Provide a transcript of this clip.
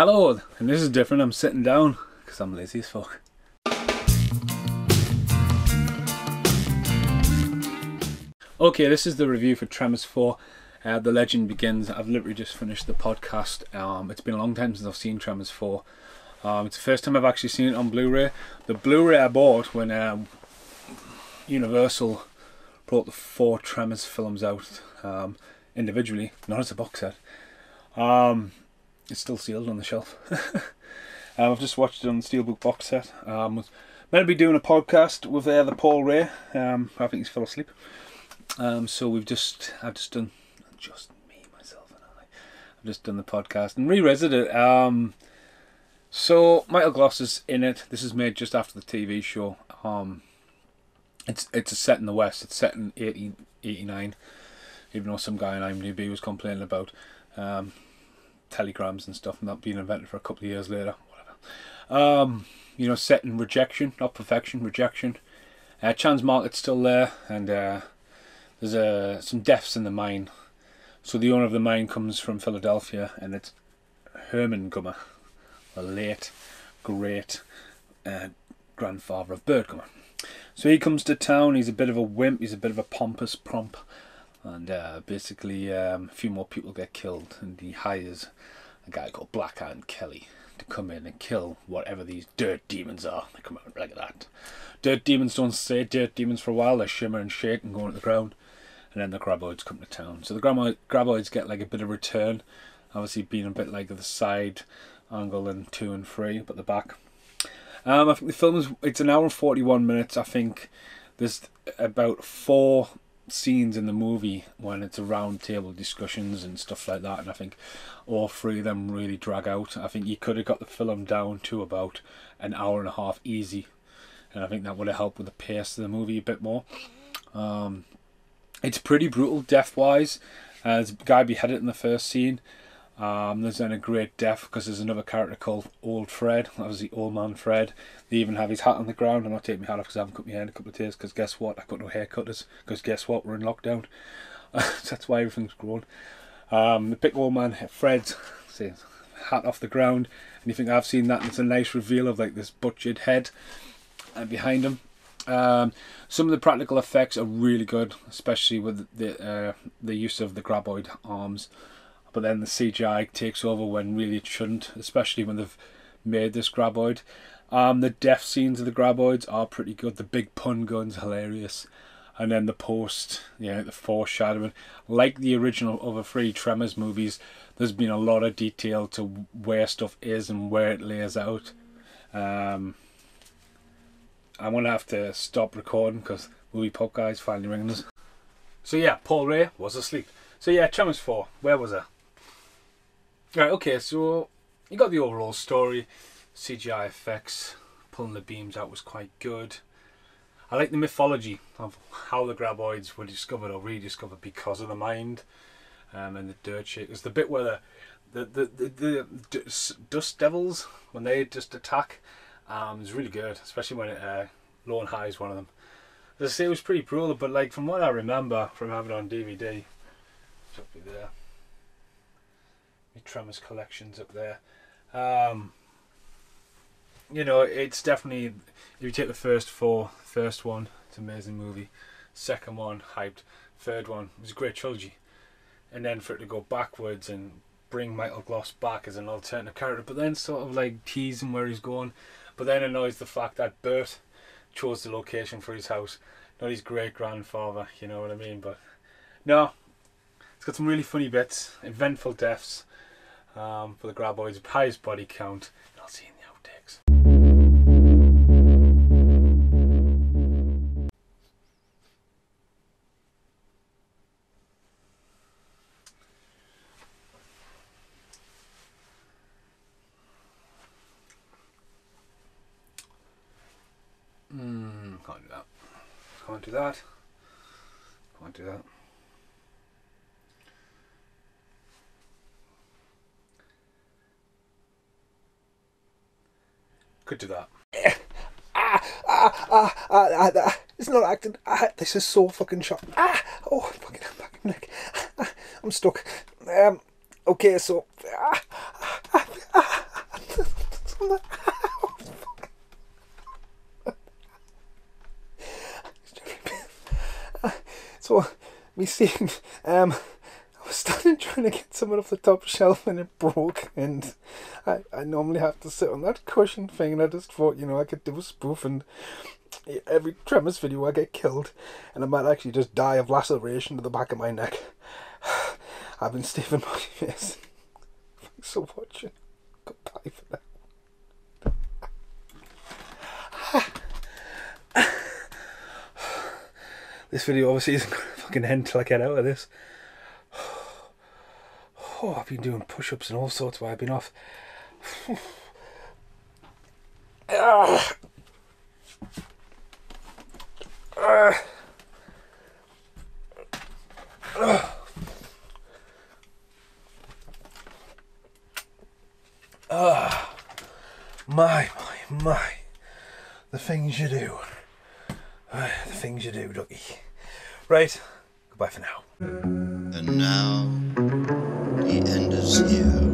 Hello, and this is different. I'm sitting down because I'm lazy as fuck. Okay, this is the review for Tremors 4. The Legend Begins. I've literally just finished the podcast. It's been a long time since I've seen Tremors 4. It's the first time I've actually seen it on Blu-ray. The Blu-ray I bought when Universal brought the 4 Tremors films out individually, not as a box set. It's still sealed on the shelf. I've just watched it on the Steelbook box set. Was meant to be doing a podcast with the Paul Ray. I think he's fell asleep. So I've just done the podcast and revisited it. So Michael Gloss is in it. This is made just after the TV show. It's a set in the West. It's set in 1889. Even though some guy on IMDb was complaining about telegrams and stuff not being invented for a couple of years later. Whatever. Set in rejection, not perfection, rejection. Chan's Market's still there, and there's some deaths in the mine. So the owner of the mine comes from Philadelphia, and it's Herman Gummer, the late great grandfather of Bert Gummer. So he comes to town. He's a bit of a wimp. He's a bit of a pompous promp. And basically a few more people get killed, and he hires a guy called Black Hand Kelly to come in and kill whatever these dirt demons are. They come out like that. Dirt demons don't stay dirt demons for a while. They shimmer and shake and go into the ground, and then the graboids come to town. So the graboids get like a bit of return, obviously being a bit like the side angle and 2 and 3, but the back. I think the film it's an hour and 41 minutes. I think there's about 4 scenes in the movie when it's a round table discussions and stuff like that, and I think all 3 of them really drag out. I think you could have got the film down to about an hour and a half easy, and I think that would have helped with the pace of the movie a bit more. It's pretty brutal death wise. There's a guy beheaded in the first scene. There's then a great death because there's another character called Old Fred. That was the old man Fred. They even have his hat on the ground. I'm not taking my hat off because I haven't cut my hair in a couple of days, because guess what? I've got no haircutters, because guess what? We're in lockdown. That's why everything's grown. The big old man Fred's hat off the ground, and you think I've seen that, and it's a nice reveal of like this butchered head behind him. Some of the practical effects are really good, especially with the use of the graboid arms. But then the CGI takes over when really it shouldn't, especially when they've made this graboid. The death scenes of the graboids are pretty good. The big pun gun's hilarious. And then the the foreshadowing. Like the original other 3 Tremors movies, there's been a lot of detail to where stuff is and where it lays out. I'm going to have to stop recording because Movie Pop Guy's finally ringing us. So yeah, Paul Ray was asleep. So yeah, Tremors 4, where was I? Right, okay, so you got the overall story. CGI effects, pulling the beams out was quite good. I like the mythology of how the graboids were discovered or rediscovered because of the mind and the dirt shakers. The bit where the dust devils, when they just attack, is really good, especially when Lone High is one of them. As I say, it was pretty brutal, but like from what I remember from having it on DVD, it's up there. My Tremors collection's up there. It's definitely, if you take the first one, it's an amazing movie. Second one, hyped. Third one, it was a great trilogy. And then for it to go backwards and bring Michael Gloss back as an alternative character, but then sort of like teasing where he's going. But then annoys the fact that Bert chose the location for his house, not his great grandfather, you know what I mean? But no, it's got some really funny bits, eventful deaths for the graboids, highest body count, and I'll see you in the outtakes. Can't do that. Can't do that. Can't do that. Could do that. It's not acting. This is so fucking shot. Oh, fucking back of my neck. I'm stuck. Okay, so from the... So, me seeing, I was standing trying to get someone off the top shelf and it broke, and I normally have to sit on that cushion thing, and I just thought, you know, I could do a spoof, and every Tremors video I get killed, and I might actually just die of laceration to the back of my neck. I've been Stephen Moyes. Thanks for watching. Goodbye for now. This video obviously isn't going to fucking end till I get out of this. Oh, I've been doing push-ups and all sorts while I've been off. My. The things you do. The things you do, Ducky. Right, goodbye for now. And now, the end is here.